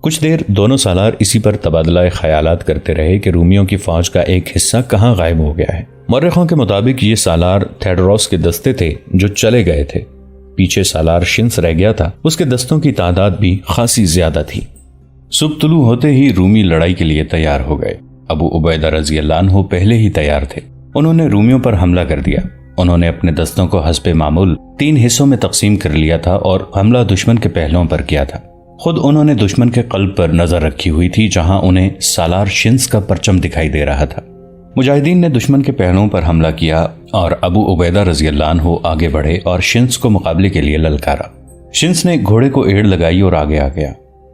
کچھ دیر دونوں سالار اسی پر تبادلہ خیالات کرتے رہے کہ رومیوں کی فوج کا ایک حصہ کہاں غائب ہو گیا ہے۔ مورخوں کے مطابق یہ سالار تھیوڈروس کے دستے تھے جو چلے گئے تھے۔ پیچھے سالار شنس رہ گیا تھا، اس کے دستوں کی تعداد بھی خاصی زیادہ تھی۔ صبح طلوع ہوتے ہی رومی لڑائی کے لیے تیار ہو گئے۔ ابو عبیدہ رضی اللہ عنہ پہلے ہی تیار تھے۔ انہوں نے رومیوں پر حملہ کر دیا۔ انہوں نے اپنے دستوں کو حسب معمول 3 حصوں میں تقسیم کر لیا تھا اور حملہ دشمن کے پہلوؤں پر کیا تھا۔ خود انہوں نے دشمن کے قلب پر نظر رکھی ہوئی تھی، جہاں انہیں سالار شنس کا پرچم دکھائی دے رہا تھا۔ مجاہدین نے دشمن کے پہلوؤں پر حملہ کیا اور ابو عبیدہ رضی اللہ عنہ آگے بڑھے اور شنس کو مقابلے کے لیے للکارا۔ شنس نے گھوڑے کو ایڑ لگائی اور آگے آ گیا۔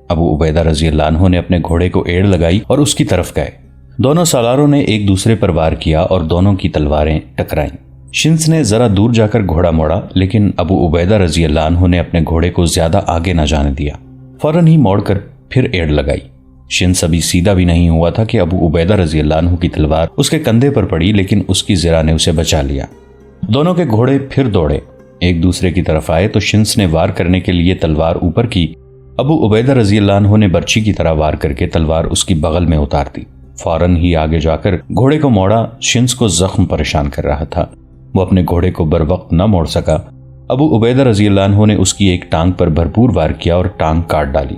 ابو عبیدہ رضی اللہ عنہ نے اپنے گھوڑے کو ایڑ لگائی اور اس کی طرف گئے۔ دونوں سالاروں نے ایک دوسرے پر وار کیا اور دونوں کی تلواریں ٹکرائیں۔ شنس نے ذرا دور جا کر گھوڑا موڑا، لیکن ابو عبیدہ رضی اللہ عنہ نے اپنے گھوڑے کو زیادہ آگے نہ جانے دیا۔ فوراً ہی موڑ کر پھر ایڑ لگائی۔ شنس ابھی سیدھا بھی نہیں ہوا تھا کہ ابو عبیدہ رضی اللہ عنہ کی تلوار اس کے کندھے پر پڑی، لیکن اس کی زرہ نے اسے بچا لیا۔ دونوں کے گھوڑے پھر دوڑے، ایک دوسرے کی طرف آئے تو شنس نے وار کرنے کے لیے تلوار اوپر کی۔ ابو عبیدہ رضی اللہ عنہ نے برچی کی طرح وار کر کے تلوار اس کی بغل میں اتار دی۔ فوراً ہی آگے جا کر گھوڑے کو موڑا۔ شنس کو زخم پریشان کر رہا تھا، وہ اپنے گھوڑے کو بر وقت نہ موڑ سکا۔ ابو عبیدہ رضی اللہ عنہ نے اس کی ایک ٹانگ پر بھرپور وار کیا اور ٹانگ کاٹ ڈالی۔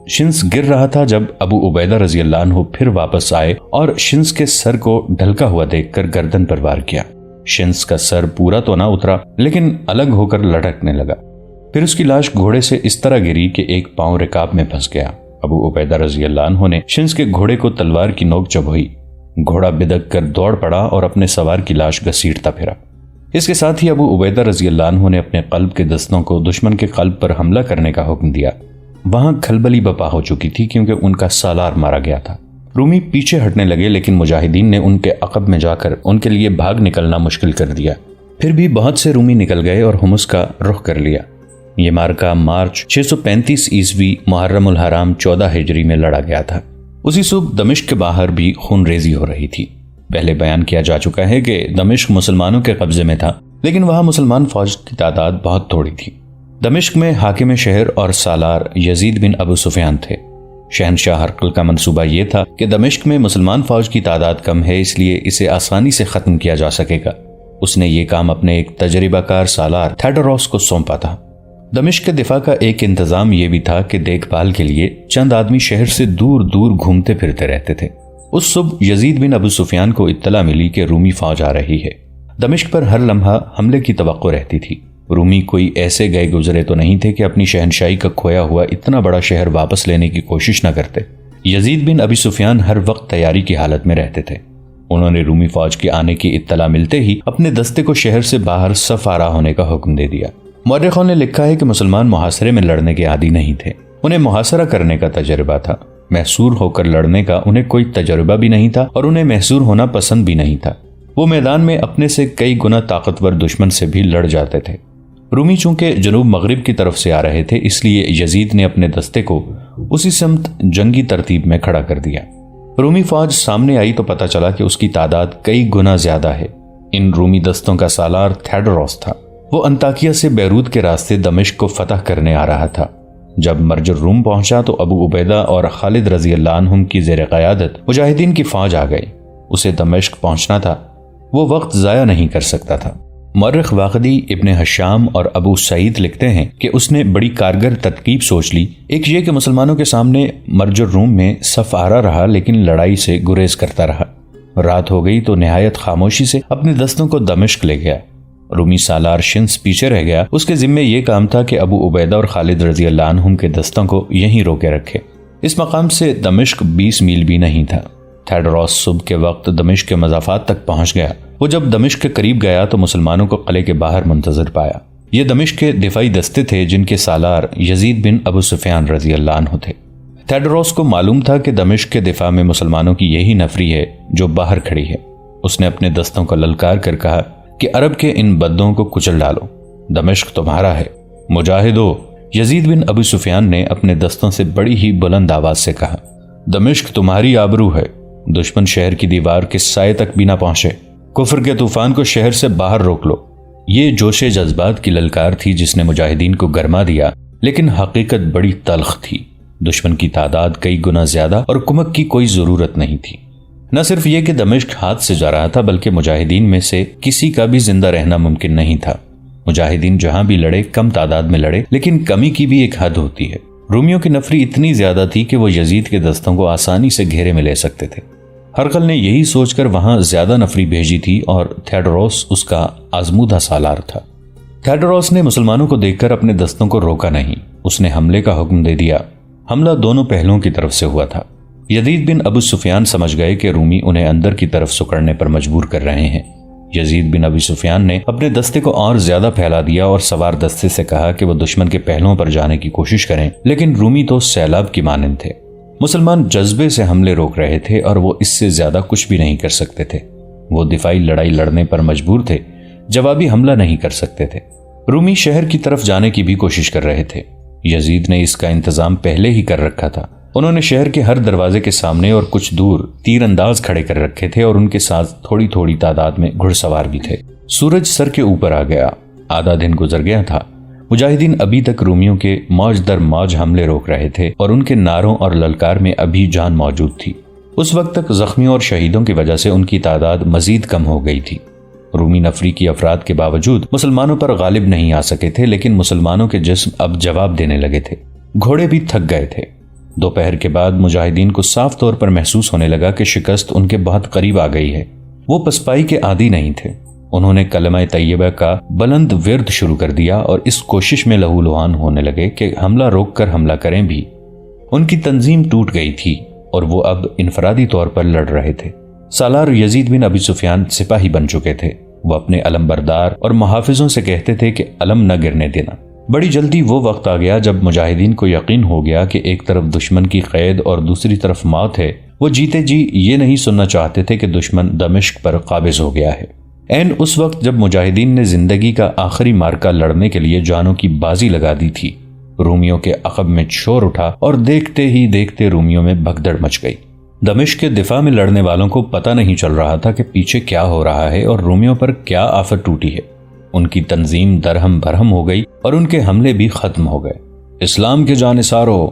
شنس گر رہا تھا جب ابو عبیدہ رضی اللہ عنہ پھر واپس آئے اور شنس کے سر کو ڈھلکا ہوا دیکھ کر گردن پر وار کیا۔ شنس کا سر پورا تو نہ اترا، لیکن الگ ہو کر لٹکنے لگا۔ پھر اس کی لاش گھوڑے سے اس طرح گری کہ ایک پاؤں رکاب میں پھنس گیا۔ ابو عبیدہ رضی اللہ عنہ نے شنس کے گھوڑے کو تلوار کی نوک چبھوئی۔ گھوڑا بدک کر دوڑ پڑا اور اپنے سوار کی لاش گھسیٹتا پھرا۔ اس کے ساتھ ہی ابو عبیدہ رضی اللہ عنہ نے اپنے قلب کے دستوں کو دشمن کے قلب پر حملہ کرنے کا حکم دیا۔ وہاں کھلبلی بپا ہو چکی تھی کیونکہ ان کا سالار مارا گیا تھا۔ رومی پیچھے ہٹنے لگے، لیکن مجاہدین نے ان کے عقب میں جا کر ان کے لیے بھاگ نکلنا مشکل کر دیا۔ پھر بھی بہت سے رومی نکل گئے اور حمص کا رخ کر لیا۔ یہ مارکا مارچ 635 عیسوی محرم الحرام 14 ہجری میں لڑا گیا تھا۔ اسی صبح دمشق کے باہر بھی خون ریزی ہو رہی تھی۔ پہلے بیان کیا جا چکا ہے کہ دمشق مسلمانوں کے قبضے میں تھا، لیکن وہاں مسلمان فوج کی تعداد بہت تھوڑی تھی۔ دمشق میں حاکم شہر اور سالار یزید بن ابو سفیان تھے۔ شہنشاہ ہرقل کا منصوبہ یہ تھا کہ دمشق میں مسلمان فوج کی تعداد کم ہے، اس لیے اسے آسانی سے ختم کیا جا سکے گا۔ اس نے یہ کام اپنے ایک تجربہ کار سالار تھیوڈروس کو سونپا تھا۔ دمشق کے دفاع کا ایک انتظام یہ بھی تھا کہ دیکھ بھال کے لیے چند آدمی شہر سے دور دور گھومتے پھرتے رہتے تھے۔ اس صبح یزید بن ابو سفیان کو اطلاع ملی کہ رومی فوج آ رہی ہے۔ دمشق پر ہر لمحہ حملے کی توقع رہتی تھی۔ رومی کوئی ایسے گئے گزرے تو نہیں تھے کہ اپنی شہنشاہی کا کھویا ہوا اتنا بڑا شہر واپس لینے کی کوشش نہ کرتے۔ یزید بن ابی سفیان ہر وقت تیاری کی حالت میں رہتے تھے۔ انہوں نے رومی فوج کے آنے کی اطلاع ملتے ہی اپنے دستے کو شہر سے باہر صف آرا ہونے کا حکم دے دیا۔ مورخوں نے لکھا ہے کہ مسلمان محاصرے میں لڑنے کے عادی نہیں تھے، انہیں محاصرہ کرنے کا تجربہ تھا۔ محصور ہو کر لڑنے کا انہیں کوئی تجربہ بھی نہیں تھا اور انہیں محصور ہونا پسند بھی نہیں تھا۔ وہ میدان میں اپنے سے کئی گنا طاقتور دشمن سے بھی لڑ جاتے تھے۔ رومی چونکہ جنوب مغرب کی طرف سے آ رہے تھے، اس لیے یزید نے اپنے دستے کو اسی سمت جنگی ترتیب میں کھڑا کر دیا۔ رومی فوج سامنے آئی تو پتہ چلا کہ اس کی تعداد کئی گنا زیادہ ہے۔ ان رومی دستوں کا سالار تھیوڈروس تھا۔ وہ انطاکیہ سے بیروت کے راستے دمشق کو فتح کرنے آ رہا تھا۔ جب مرج الروم پہنچا تو ابو عبیدہ اور خالد رضی اللہ عنہم کی زیر قیادت مجاہدین کی فوج آ گئی۔ اسے دمشق پہنچنا تھا، وہ وقت ضائع نہیں کر سکتا تھا۔ مورخ واقدی ابن حشام اور ابو سعید لکھتے ہیں کہ اس نے بڑی کارگر ترکیب سوچ لی۔ ایک یہ کہ مسلمانوں کے سامنے مرج الروم میں صف آرا رہا، لیکن لڑائی سے گریز کرتا رہا۔ رات ہو گئی تو نہایت خاموشی سے اپنے دستوں کو دمشق لے گیا۔ رومی سالار شنس پیچھے رہ گیا۔ اس کے ذمے یہ کام تھا کہ ابو عبیدہ اور خالد رضی اللہ عنہم کے دستوں کو یہیں روکے رکھے۔ اس مقام سے دمشق 20 میل بھی نہیں تھا۔ تھیوڈروس صبح کے وقت دمشق کے مضافات تک پہنچ گیا۔ وہ جب دمشق کے قریب گیا تو مسلمانوں کو قلعے کے باہر منتظر پایا۔ یہ دمشق کے دفاعی دستے تھے جن کے سالار یزید بن ابو سفیان رضی اللہ عنہ تھے۔ تھیوڈروس کو معلوم تھا کہ دمشق کے دفاع میں مسلمانوں کی یہی نفری ہے جو باہر کھڑی ہے۔ اس نے اپنے دستوں کو للکار کر کہا کہ عرب کے ان بدوں کو کچل ڈالو، دمشق تمہارا ہے، مجاہدو۔ یزید بن ابو سفیان نے اپنے دستوں سے بڑی ہی بلند آواز سے کہا، دمشق تمہاری آبرو ہے، دشمن شہر کی دیوار کے سائے تک بھی نہ پہنچے، کفر کے طوفان کو شہر سے باہر روک لو۔ یہ جوش جذبات کی للکار تھی جس نے مجاہدین کو گرما دیا، لیکن حقیقت بڑی تلخ تھی۔ دشمن کی تعداد کئی گنا زیادہ اور کمک کی کوئی ضرورت نہیں تھی۔ نہ صرف یہ کہ دمشق ہاتھ سے جا رہا تھا بلکہ مجاہدین میں سے کسی کا بھی زندہ رہنا ممکن نہیں تھا۔ مجاہدین جہاں بھی لڑے کم تعداد میں لڑے، لیکن کمی کی بھی ایک حد ہوتی ہے۔ رومیوں کی نفری اتنی زیادہ تھی کہ وہ یزید کے دستوں کو آسانی سے گھیرے میں لے سکتے تھے۔ ہرقل نے یہی سوچ کر وہاں زیادہ نفری بھیجی تھی اور تھیوڈروس اس کا آزمودہ سالار تھا۔ تھیوڈروس نے مسلمانوں کو دیکھ کر اپنے دستوں کو روکا نہیں، اس نے حملے کا حکم دے دیا۔ حملہ دونوں پہلوؤں کی طرف سے ہوا تھا۔ یزید بن ابو سفیان سمجھ گئے کہ رومی انہیں اندر کی طرف سکڑنے پر مجبور کر رہے ہیں۔ یزید بن ابی سفیان نے اپنے دستے کو اور زیادہ پھیلا دیا اور سوار دستے سے کہا کہ وہ دشمن کے پہلوؤں پر جانے کی کوشش کریں، لیکن رومی تو سیلاب کی مانند تھے۔ مسلمان جذبے سے حملے روک رہے تھے اور وہ اس سے زیادہ کچھ بھی نہیں کر سکتے تھے۔ وہ دفاعی لڑائی لڑنے پر مجبور تھے، جوابی حملہ نہیں کر سکتے تھے۔ رومی شہر کی طرف جانے کی بھی کوشش کر رہے تھے۔ یزید نے اس کا انتظام پہلے ہی کر رکھا تھا۔ انہوں نے شہر کے ہر دروازے کے سامنے اور کچھ دور تیر انداز کھڑے کر رکھے تھے اور ان کے ساتھ تھوڑی تھوڑی تعداد میں گھڑ سوار بھی تھے۔ سورج سر کے اوپر آ گیا، آدھا دن گزر گیا تھا۔ مجاہدین ابھی تک رومیوں کے موج در موج حملے روک رہے تھے اور ان کے نعروں اور للکار میں ابھی جان موجود تھی۔ اس وقت تک زخمیوں اور شہیدوں کی وجہ سے ان کی تعداد مزید کم ہو گئی تھی۔ رومی نفری کی افراد کے باوجود مسلمانوں پر غالب نہیں آ سکے تھے، لیکن مسلمانوں کے جسم اب جواب دینے لگے تھے۔ گھوڑے بھی تھک گئے تھے۔ دوپہر کے بعد مجاہدین کو صاف طور پر محسوس ہونے لگا کہ شکست ان کے بہت قریب آ گئی ہے۔ وہ پسپائی کے عادی نہیں تھے۔ انہوں نے کلمہ طیبہ کا بلند ورد شروع کر دیا اور اس کوشش میں لہو لہان ہونے لگے کہ حملہ روک کر حملہ کریں بھی۔ ان کی تنظیم ٹوٹ گئی تھی اور وہ اب انفرادی طور پر لڑ رہے تھے۔ سالار یزید بن ابی سفیان سپاہی بن چکے تھے۔ وہ اپنے علم بردار اور محافظوں سے کہتے تھے کہ علم نہ گرنے دینا۔ بڑی جلدی وہ وقت آ گیا جب مجاہدین کو یقین ہو گیا کہ ایک طرف دشمن کی قید اور دوسری طرف موت ہے۔ وہ جیتے جی یہ نہیں سننا چاہتے تھے کہ دشمن دمشق پر قابض ہو گیا ہے۔ عین اس وقت جب مجاہدین نے زندگی کا آخری مارکا لڑنے کے لیے جانوں کی بازی لگا دی تھی، رومیوں کے عقب میں شور اٹھا اور دیکھتے ہی دیکھتے رومیوں میں بھگدڑ مچ گئی۔ دمشق کے دفاع میں لڑنے والوں کو پتہ نہیں چل رہا تھا کہ پیچھے کیا ہو رہا ہے اور رومیوں پر کیا آفت ٹوٹی ہے۔ ان کی تنظیم درہم برہم ہو گئی اور ان کے حملے بھی ختم ہو گئے۔ اسلام کے جانثارو،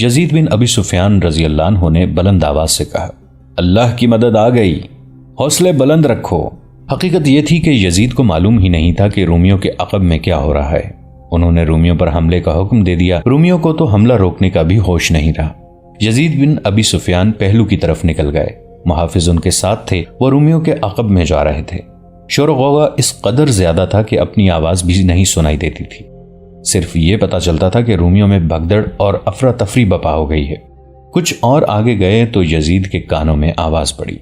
یزید بن ابی سفیان رضی اللہ عنہ نے بلند آواز سے کہا، اللہ کی مدد آ گئی، حوصلے بلند رکھو۔ حقیقت یہ تھی کہ یزید کو معلوم ہی نہیں تھا کہ رومیوں کے عقب میں کیا ہو رہا ہے۔ انہوں نے رومیوں پر حملے کا حکم دے دیا۔ رومیوں کو تو حملہ روکنے کا بھی ہوش نہیں رہا۔ یزید بن ابی سفیان پہلو کی طرف نکل گئے۔ محافظ ان کے ساتھ تھے، وہ رومیوں کے عقب میں جا رہے تھے۔ شور و غوغا اس قدر زیادہ تھا کہ اپنی آواز بھی نہیں سنائی دیتی تھی۔ صرف یہ پتا چلتا تھا کہ رومیوں میں بھگدڑ اور افراتفری بپا ہو گئی ہے۔ کچھ اور آگے گئے تو یزید کے کانوں میں آواز پڑی،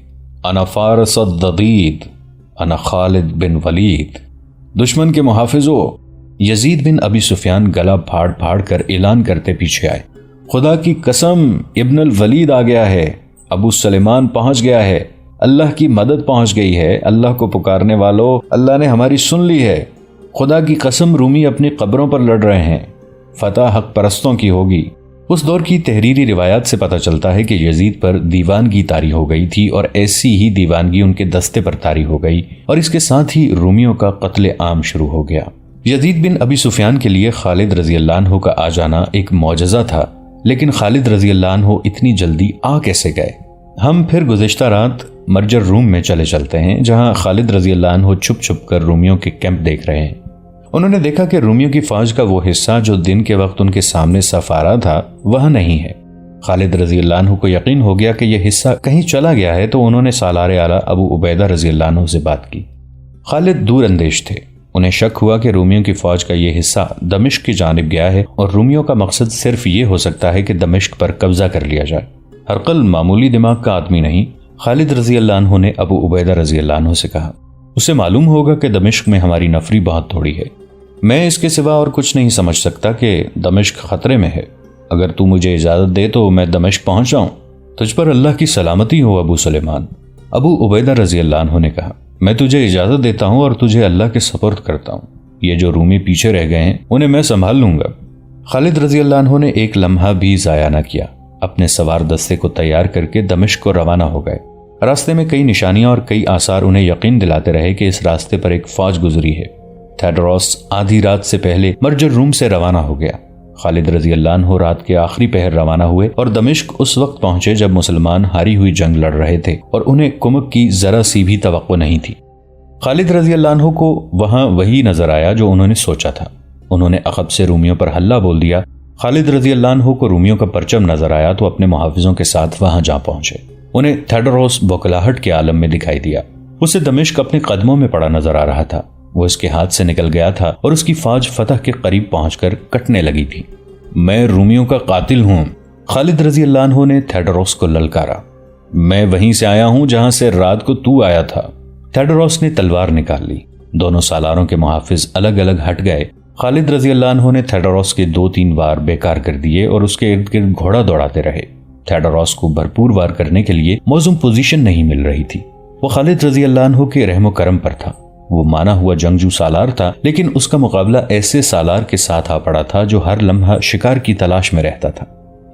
انا فارس الضدید، انا خالد بن ولید۔ دشمن کے محافظوں، یزید بن ابی سفیان گلا پھاڑ پھاڑ کر اعلان کرتے پیچھے آئے، خدا کی قسم ابن الولید آ گیا ہے، ابو سلیمان پہنچ گیا ہے، اللہ کی مدد پہنچ گئی ہے، اللہ کو پکارنے والوں، اللہ نے ہماری سن لی ہے، خدا کی قسم رومی اپنی قبروں پر لڑ رہے ہیں، فتح حق پرستوں کی ہوگی۔ اس دور کی تحریری روایات سے پتہ چلتا ہے کہ یزید پر دیوانگی طاری ہو گئی تھی اور ایسی ہی دیوانگی ان کے دستے پر طاری ہو گئی اور اس کے ساتھ ہی رومیوں کا قتل عام شروع ہو گیا۔ یزید بن ابی سفیان کے لیے خالد رضی اللہ عنہ کا آ جانا ایک معجزہ تھا، لیکن خالد رضی اللہ عنہ اتنی جلدی آ کیسے گئے؟ ہم پھر گزشتہ رات مرجر روم میں چلتے ہیں، جہاں خالد رضی اللہ عنہ چھپ چھپ کر رومیوں کے کیمپ دیکھ رہے ہیں۔ انہوں نے دیکھا کہ رومیوں کی فوج کا وہ حصہ جو دن کے وقت ان کے سامنے صف آرا تھا وہاں نہیں ہے۔ خالد رضی اللہ عنہ کو یقین ہو گیا کہ یہ حصہ کہیں چلا گیا ہے، تو انہوں نے سالار اعلیٰ ابو عبیدہ رضی اللہ عنہ سے بات کی۔ خالد دور اندیش تھے، انہیں شک ہوا کہ رومیوں کی فوج کا یہ حصہ دمشق کی جانب گیا ہے اور رومیوں کا مقصد صرف یہ ہو سکتا ہے کہ دمشق پر قبضہ کر لیا جائے۔ ہرقل معمولی دماغ کا آدمی نہیں۔ خالد رضی اللہ عنہ نے ابو عبیدہ رضی اللہ عنہ سے کہا، اسے معلوم ہوگا کہ دمشق میں ہماری نفری بہت تھوڑی ہے، میں اس کے سوا اور کچھ نہیں سمجھ سکتا کہ دمشق خطرے میں ہے۔ اگر تو مجھے اجازت دے تو میں دمشق پہنچ جاؤں۔ تجھ پر اللہ کی سلامتی ہو ابو سلیمان۔ ابو عبیدہ رضی اللہ عنہ نے کہا، میں تجھے اجازت دیتا ہوں اور تجھے اللہ کے سپرد کرتا ہوں۔ یہ جو رومی پیچھے رہ گئے ہیں انہیں میں سنبھال لوں گا۔ خالد رضی اللہ عنہ نے ایک لمحہ بھی ضائع نہ کیا، اپنے سوار دستے کو تیار کر کے دمشق کو روانہ ہو گئے۔ راستے میں کئی نشانیاں اور کئی آثار انہیں یقین دلاتے رہے کہ اس راستے پر ایک فوج گزری ہے۔ تھیوڈروس آدھی رات سے پہلے مرجر روم سے روانہ ہو گیا۔ خالد رضی اللہ عنہ رات کے آخری پہر روانہ ہوئے اور دمشق اس وقت پہنچے جب مسلمان ہاری ہوئی جنگ لڑ رہے تھے اور انہیں کمک کی ذرا سی بھی توقع نہیں تھی۔ خالد رضی اللہ عنہ کو وہاں وہی نظر آیا جو انہوں نے سوچا تھا۔ انہوں نے عقب سے رومیوں پر حلہ بول دیا۔ خالد رضی اللہ عنہ کو رومیوں کا پرچم نظر آیا تو اپنے محافظوں کے ساتھ وہاں جا پہنچے۔ انہیں تھیڈروس بوکلاہٹ کے عالم میں دکھائی دیا۔ اسے دمشق اپنے قدموں میں پڑا نظر آ رہا تھا۔ وہ اس کے ہاتھ سے نکل گیا تھا اور اس کی فوج فتح کے قریب پہنچ کر کٹنے لگی تھی۔ میں رومیوں کا قاتل ہوں، خالد رضی اللہ عنہ نے تھیڈروس کو للکارا۔ میں وہیں سے آیا ہوں جہاں سے رات کو تو آیا تھا۔ تھیڈروس نے تلوار نکال لی۔ دونوں سالاروں کے محافظ الگ الگ ہٹ گئے۔ خالد رضی اللہ عنہ نے تھیڈروس کے 2-3 وار بیکار کر دیے اور اس کے ارد گرد گھوڑا دوڑاتے رہے۔ تھیڈروس کو بھرپور وار کرنے کے لیے موزوں پوزیشن نہیں مل رہی تھی۔ وہ خالد رضی اللہ عنہ کے رحم و کرم پر تھا۔ وہ مانا ہوا جنگجو سالار تھا، لیکن اس کا مقابلہ ایسے سالار کے ساتھ آ پڑا تھا جو ہر لمحہ شکار کی تلاش میں رہتا تھا۔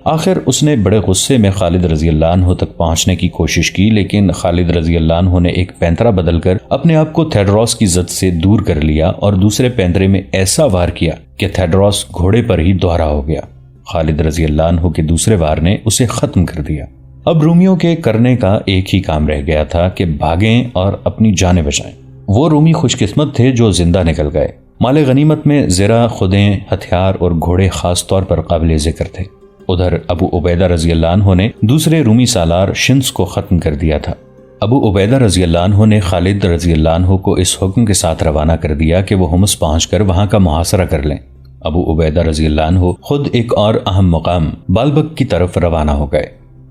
آخر اس نے بڑے غصے میں خالد رضی اللہ عنہ تک پہنچنے کی کوشش کی، لیکن خالد رضی اللہ عنہ نے ایک پینترا بدل کر اپنے آپ کو تھیڈروس کی زد سے دور کر لیا اور دوسرے پینترے میں ایسا وار کیا کہ تھیڈروس گھوڑے پر ہی دوہرا ہو گیا۔ خالد رضی اللہ عنہ کے دوسرے وار نے اسے ختم کر دیا۔ اب رومیوں کے کرنے کا ایک ہی کام رہ گیا تھا کہ بھاگیں اور اپنی جانیں بچائیں۔ وہ رومی خوش قسمت تھے جو زندہ نکل گئے۔ مال غنیمت میں زرہ، خودیں، ہتھیار اور گھوڑے خاص طور پر قابل ذکر تھے۔ ادھر ابو عبیدہ رضی اللہ عنہ نے دوسرے رومی سالار شنس کو ختم کر دیا تھا۔ ابو عبیدہ رضی اللہ عنہ نے خالد رضی اللہ عنہ کو اس حکم کے ساتھ روانہ کر دیا کہ وہ حمص پہنچ کر وہاں کا محاصرہ کر لیں۔ ابو عبیدہ رضی اللہ عنہ خود ایک اور اہم مقام بالبک کی طرف روانہ ہو گئے۔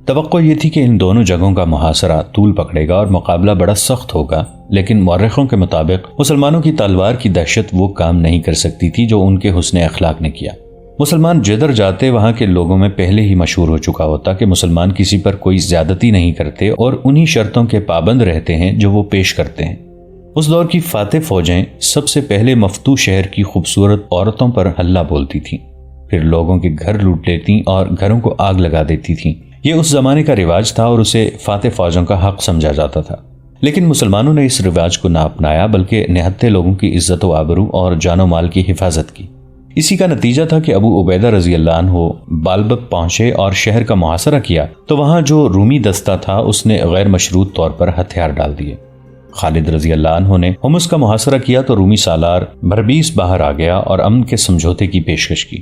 توقع یہ تھی کہ ان دونوں جگہوں کا محاصرہ طول پکڑے گا اور مقابلہ بڑا سخت ہوگا، لیکن مورخوں کے مطابق مسلمانوں کی تلوار کی دہشت وہ کام نہیں کر سکتی تھی جو ان کے حسن اخلاق نے کیا۔ مسلمان جدھر جاتے وہاں کے لوگوں میں پہلے ہی مشہور ہو چکا ہوتا کہ مسلمان کسی پر کوئی زیادتی نہیں کرتے اور انہی شرطوں کے پابند رہتے ہیں جو وہ پیش کرتے ہیں۔ اس دور کی فاتح فوجیں سب سے پہلے مفتوح شہر کی خوبصورت عورتوں پر حلہ بولتی تھیں، پھر لوگوں کے گھر لوٹ لیتی اور گھروں کو آگ لگا دیتی تھیں۔ یہ اس زمانے کا رواج تھا اور اسے فاتح فوجوں کا حق سمجھا جاتا تھا، لیکن مسلمانوں نے اس رواج کو نہ اپنایا بلکہ نہتے لوگوں کی عزت و آبرو اور جان و مال کی حفاظت کی۔ اسی کا نتیجہ تھا کہ ابو عبیدہ رضی اللہ عنہ بالبک پہنچے اور شہر کا محاصرہ کیا تو وہاں جو رومی دستہ تھا اس نے غیر مشروط طور پر ہتھیار ڈال دیے۔ خالد رضی اللہ عنہ نے حمص کا محاصرہ کیا تو رومی سالار بربیس باہر آ گیا اور امن کے سمجھوتے کی پیشکش کی۔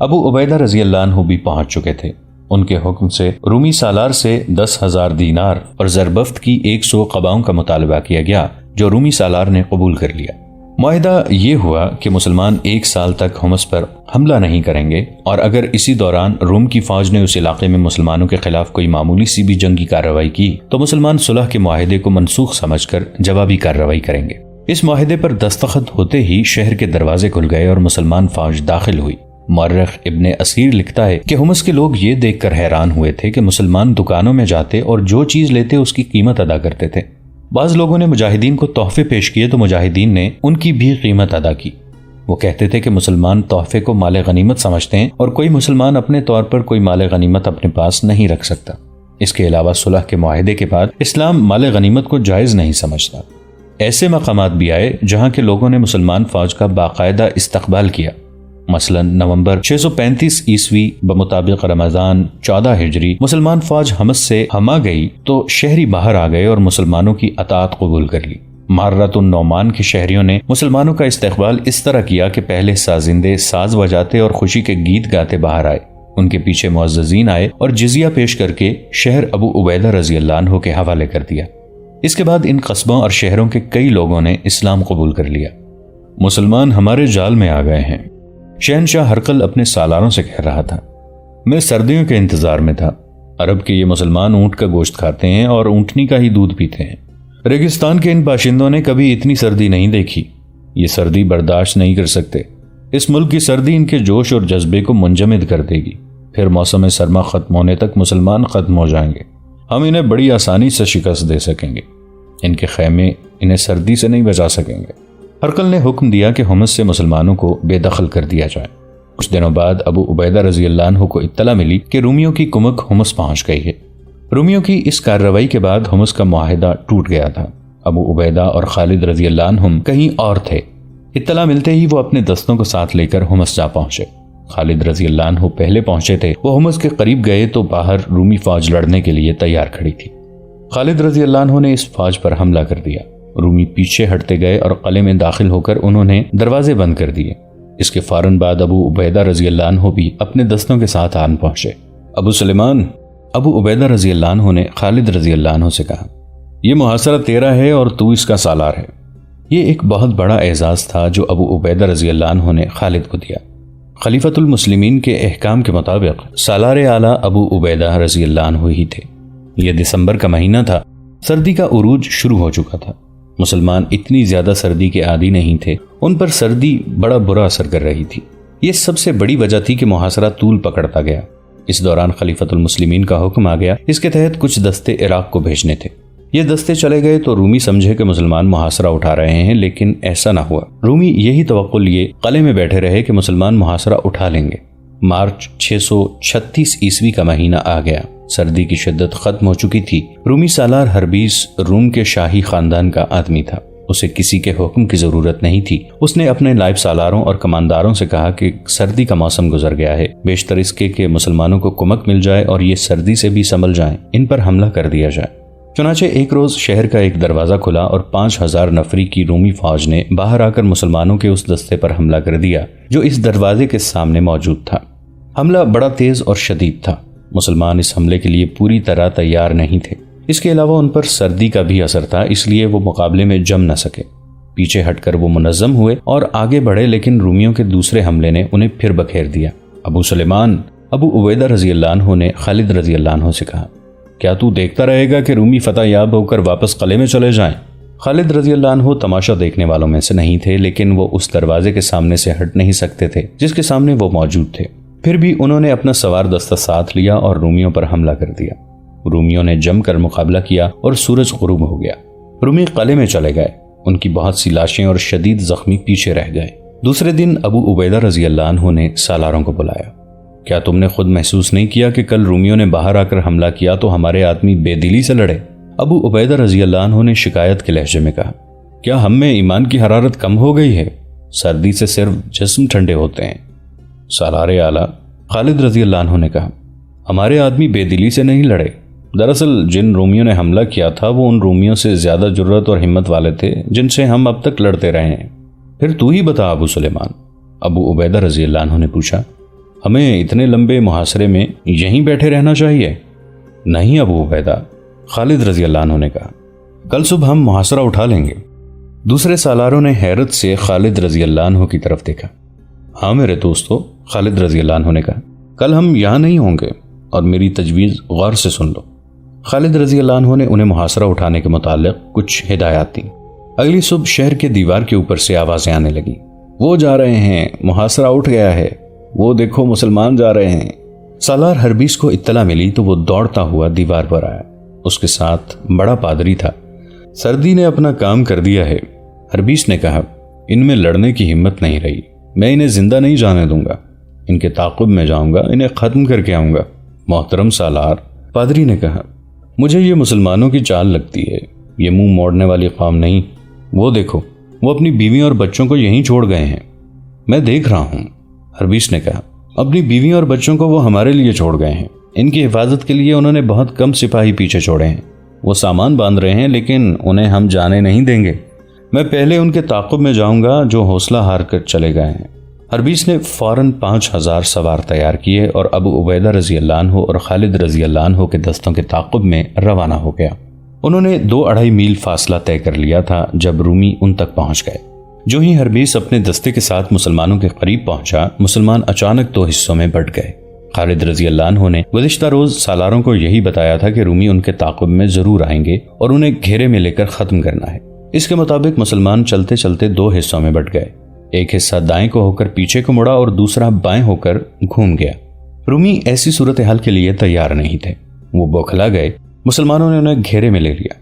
ابو عبیدہ رضی اللہ عنہ بھی پہنچ چکے تھے۔ ان کے حکم سے رومی سالار سے 10,000 دینار اور زربفت کی 100 قباؤں کا مطالبہ کیا گیا جو رومی سالار نے قبول کر لیا۔ معاہدہ یہ ہوا کہ مسلمان 1 سال تک حمص پر حملہ نہیں کریں گے اور اگر اسی دوران روم کی فوج نے اس علاقے میں مسلمانوں کے خلاف کوئی معمولی سی بھی جنگی کارروائی کی تو مسلمان صلح کے معاہدے کو منسوخ سمجھ کر جوابی کارروائی کریں گے۔ اس معاہدے پر دستخط ہوتے ہی شہر کے دروازے کھل گئے اور مسلمان فوج داخل ہوئی۔ مورخ ابن اسیر لکھتا ہے کہ حمص کے لوگ یہ دیکھ کر حیران ہوئے تھے کہ مسلمان دکانوں میں جاتے اور جو چیز لیتے اس کی قیمت ادا کرتے تھے۔ بعض لوگوں نے مجاہدین کو تحفے پیش کیے تو مجاہدین نے ان کی بھی قیمت ادا کی۔ وہ کہتے تھے کہ مسلمان تحفے کو مال غنیمت سمجھتے ہیں اور کوئی مسلمان اپنے طور پر کوئی مال غنیمت اپنے پاس نہیں رکھ سکتا۔ اس کے علاوہ صلح کے معاہدے کے بعد اسلام مال غنیمت کو جائز نہیں سمجھتا۔ ایسے مقامات بھی آئے جہاں کے لوگوں نے مسلمان فوج کا باقاعدہ استقبال کیا۔ مثلا نومبر 635 عیسوی بمطابق رمضان 14 ہجری مسلمان فوج حمص سے ہما گئی تو شہری باہر آ گئے اور مسلمانوں کی اطاعت قبول کر لی۔ محرۃ النعمان کے شہریوں نے مسلمانوں کا استقبال اس طرح کیا کہ پہلے سازندے ساز بجاتے اور خوشی کے گیت گاتے باہر آئے، ان کے پیچھے معززین آئے اور جزیہ پیش کر کے شہر ابو عبیدہ رضی اللہ عنہ کے حوالے کر دیا۔ اس کے بعد ان قصبوں اور شہروں کے کئی لوگوں نے اسلام قبول کر لیا۔ مسلمان ہمارے جال میں آ گئے ہیں، شہنشاہ ہرقل اپنے سالاروں سے کہہ رہا تھا۔ میں سردیوں کے انتظار میں تھا۔ عرب کے یہ مسلمان اونٹ کا گوشت کھاتے ہیں اور اونٹنی کا ہی دودھ پیتے ہیں۔ ریگستان کے ان باشندوں نے کبھی اتنی سردی نہیں دیکھی، یہ سردی برداشت نہیں کر سکتے۔ اس ملک کی سردی ان کے جوش اور جذبے کو منجمد کر دے گی، پھر موسم سرما ختم ہونے تک مسلمان ختم ہو جائیں گے، ہم انہیں بڑی آسانی سے شکست دے سکیں گے، ان کے خیمے انہیں سردی سے نہیں بچا سکیں گے۔ ہرقل نے حکم دیا کہ حمص سے مسلمانوں کو بے دخل کر دیا جائے۔ کچھ دنوں بعد ابو عبیدہ رضی اللہ عنہ کو اطلاع ملی کہ رومیوں کی کمک حمص پہنچ گئی ہے۔ رومیوں کی اس کارروائی کے بعد حمص کا معاہدہ ٹوٹ گیا تھا۔ ابو عبیدہ اور خالد رضی اللہ عنہم کہیں اور تھے۔ اطلاع ملتے ہی وہ اپنے دستوں کو ساتھ لے کر حمص جا پہنچے۔ خالد رضی اللہ عنہ پہلے پہنچے تھے۔ وہ حمص کے قریب گئے تو باہر رومی فوج لڑنے کے لیے تیار کھڑی تھی۔ خالد رضی اللہ عنہ نے اس فوج پر حملہ کر دیا۔ رومی پیچھے ہٹتے گئے اور قلعے میں داخل ہو کر انہوں نے دروازے بند کر دیے۔ اس کے فوراً بعد ابو عبیدہ رضی اللہ عنہ بھی اپنے دستوں کے ساتھ آن پہنچے۔ ابو سلیمان، ابو عبیدہ رضی اللہ عنہ نے خالد رضی اللہ عنہ سے کہا، یہ محاصرہ تیرا ہے اور تو اس کا سالار ہے۔ یہ ایک بہت بڑا اعزاز تھا جو ابو عبیدہ رضی اللہ عنہ نے خالد کو دیا۔ خلیفۃ المسلمین کے احکام کے مطابق سالار اعلیٰ ابو عبیدہ رضی اللہ عنہ ہی تھے۔ یہ دسمبر کا مہینہ تھا، سردی کا عروج شروع ہو چکا تھا۔ مسلمان اتنی زیادہ سردی کے عادی نہیں تھے، ان پر سردی بڑا برا اثر کر رہی تھی۔ یہ سب سے بڑی وجہ تھی کہ محاصرہ طول پکڑتا گیا۔ اس دوران خلیفۃ المسلمین کا حکم آ گیا، اس کے تحت کچھ دستے عراق کو بھیجنے تھے۔ یہ دستے چلے گئے تو رومی سمجھے کہ مسلمان محاصرہ اٹھا رہے ہیں، لیکن ایسا نہ ہوا۔ رومی یہی توقع لیے قلعے میں بیٹھے رہے کہ مسلمان محاصرہ اٹھا لیں گے۔ مارچ 636 عیسوی کا مہینہ آ گیا۔ سردی کی شدت ختم ہو چکی تھی۔ رومی سالار ہربیس روم کے شاہی خاندان کا آدمی تھا۔ اسے کسی کے حکم کی ضرورت نہیں تھی۔ اس نے اپنے نائب سالاروں اور کمانداروں سے کہا کہ سردی کا موسم گزر گیا ہے، بیشتر اس کے کہ مسلمانوں کو کمک مل جائے اور یہ سردی سے بھی سنبھل جائیں، ان پر حملہ کر دیا جائے۔ چنانچہ ایک روز شہر کا ایک دروازہ کھلا اور 5000 نفری کی رومی فوج نے باہر آ کر مسلمانوں کے اس دستے پر حملہ کر دیا جو اس دروازے کے سامنے موجود تھا۔ حملہ بڑا تیز اور شدید تھا۔ مسلمان اس حملے کے لیے پوری طرح تیار نہیں تھے۔ اس کے علاوہ ان پر سردی کا بھی اثر تھا، اس لیے وہ مقابلے میں جم نہ سکے۔ پیچھے ہٹ کر وہ منظم ہوئے اور آگے بڑھے، لیکن رومیوں کے دوسرے حملے نے انہیں پھر بکھیر دیا۔ ابو سلیمان، ابو عبیدہ رضی اللہ عنہ نے خالد رضی اللہ عنہ سے کہا، کیا تو دیکھتا رہے گا کہ رومی فتح یاب ہو کر واپس قلعے میں چلے جائیں؟ خالد رضی اللہ عنہ تماشا دیکھنے والوں میں سے نہیں تھے، لیکن وہ اس دروازے کے سامنے سے ہٹ نہیں سکتے تھے جس کے سامنے وہ موجود تھے۔ پھر بھی انہوں نے اپنا سوار دستہ ساتھ لیا اور رومیوں پر حملہ کر دیا۔ رومیوں نے جم کر مقابلہ کیا اور سورج غروب ہو گیا۔ رومی قلعے میں چلے گئے۔ ان کی بہت سی لاشیں اور شدید زخمی پیچھے رہ گئے۔ دوسرے دن ابو عبیدہ رضی اللہ عنہ نے سالاروں کو بلایا۔ کیا تم نے خود محسوس نہیں کیا کہ کل رومیوں نے باہر آ کر حملہ کیا تو ہمارے آدمی بے دلی سے لڑے؟ ابو عبیدہ رضی اللہ عنہ نے شکایت کے لہجے میں کہا، کیا ہم میں ایمان کی حرارت کم ہو گئی ہے؟ سردی سے صرف جسم ٹھنڈے ہوتے ہیں۔ سالار اعلیٰ خالد رضی اللہ عنہ نے کہا، ہمارے آدمی بے دلی سے نہیں لڑے۔ دراصل جن رومیوں نے حملہ کیا تھا وہ ان رومیوں سے زیادہ جرأت اور ہمت والے تھے جن سے ہم اب تک لڑتے رہے ہیں۔ پھر تو ہی بتا ابو سلیمان، ابو عبیدہ رضی اللہ عنہ نے پوچھا، ہمیں اتنے لمبے محاصرے میں یہیں بیٹھے رہنا چاہیے؟ نہیں ابو عبیدہ، خالد رضی اللہ عنہ نے کہا، کل صبح ہم محاصرہ اٹھا لیں گے۔ دوسرے سالاروں نے حیرت سے خالد رضی اللہ عنہ کی طرف دیکھا۔ ہاں میرے دوستو، خالد رضی اللہ عنہ نے کہا، کل ہم یہاں نہیں ہوں گے اور میری تجویز غور سے سن لو۔ خالد رضی اللہ عنہ نے انہیں محاصرہ اٹھانے کے متعلق کچھ ہدایات دیں۔ اگلی صبح شہر کے دیوار کے اوپر سے آوازیں آنے لگیں، وہ جا رہے ہیں، محاصرہ اٹھ گیا ہے، وہ دیکھو مسلمان جا رہے ہیں۔ سالار ہربیس کو اطلاع ملی تو وہ دوڑتا ہوا دیوار پر آیا۔ اس کے ساتھ بڑا پادری تھا۔ سردی نے اپنا کام کر دیا ہے، ہربیس نے کہا، ان میں لڑنے کی ہمت نہیں رہی، میں انہیں زندہ نہیں جانے دوں گا، ان کے تعاقب میں جاؤں گا، انہیں ختم کر کے آؤں گا۔ محترم سالار، پادری نے کہا، مجھے یہ مسلمانوں کی چال لگتی ہے، یہ منہ موڑنے والی قوم نہیں۔ وہ دیکھو، وہ اپنی بیوی اور بچوں کو یہیں چھوڑ گئے ہیں۔ میں دیکھ رہا ہوں، ہربیس نے کہا، اپنی بیوی اور بچوں کو وہ ہمارے لیے چھوڑ گئے ہیں، ان کی حفاظت کے لیے انہوں نے بہت کم سپاہی پیچھے چھوڑے ہیں، وہ سامان باندھ رہے ہیں لیکن انہیں ہم جانے نہیں دیں گے۔ میں پہلے ان کے تعاقب میں جاؤں گا جو حوصلہ ہار کر چلے گئے ہیں۔ ہربیس نے فوراً 5000 سوار تیار کیے اور ابو عبیدہ رضی اللہ عنہ اور خالد رضی اللہ عنہ کے دستوں کے تعاقب میں روانہ ہو گیا۔ انہوں نے 2-2.5 میل فاصلہ طے کر لیا تھا جب رومی ان تک پہنچ گئے۔ جو ہی ہربیس اپنے دستے کے ساتھ مسلمانوں کے قریب پہنچا، مسلمان اچانک 2 حصوں میں بٹ گئے۔ خالد رضی اللہ عنہ نے گزشتہ روز سالاروں کو یہی بتایا تھا کہ رومی ان کے تعاقب میں ضرور آئیں گے اور انہیں گھیرے میں لے کر ختم کرنا ہے۔ اس کے مطابق مسلمان چلتے چلتے 2 حصوں میں بٹ گئے۔ ایک حصہ دائیں کو ہو کر پیچھے کو مڑا اور دوسرا بائیں ہو کر گھوم گیا۔ رومی ایسی صورتحال کے لیے تیار نہیں تھے، وہ بوکھلا گئے۔ مسلمانوں نے انہیں گھیرے میں لے لیا۔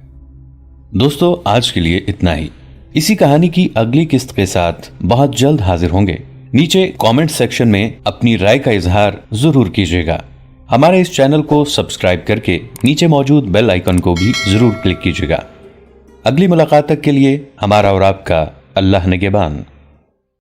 دوستو، آج کے لیے اتنا ہی۔ اسی کہانی کی اگلی قسط کے ساتھ بہت جلد حاضر ہوں گے۔ نیچے کامنٹ سیکشن میں اپنی رائے کا اظہار ضرور کیجیے گا۔ ہمارے اس چینل کو سبسکرائب کر کے نیچے موجود بیل آئیکن کو بھی ضرور کلک کیجیے گا۔ اگلی ملاقات تک کے لیے ہمارا اور آپ کا اللہ نگہبان۔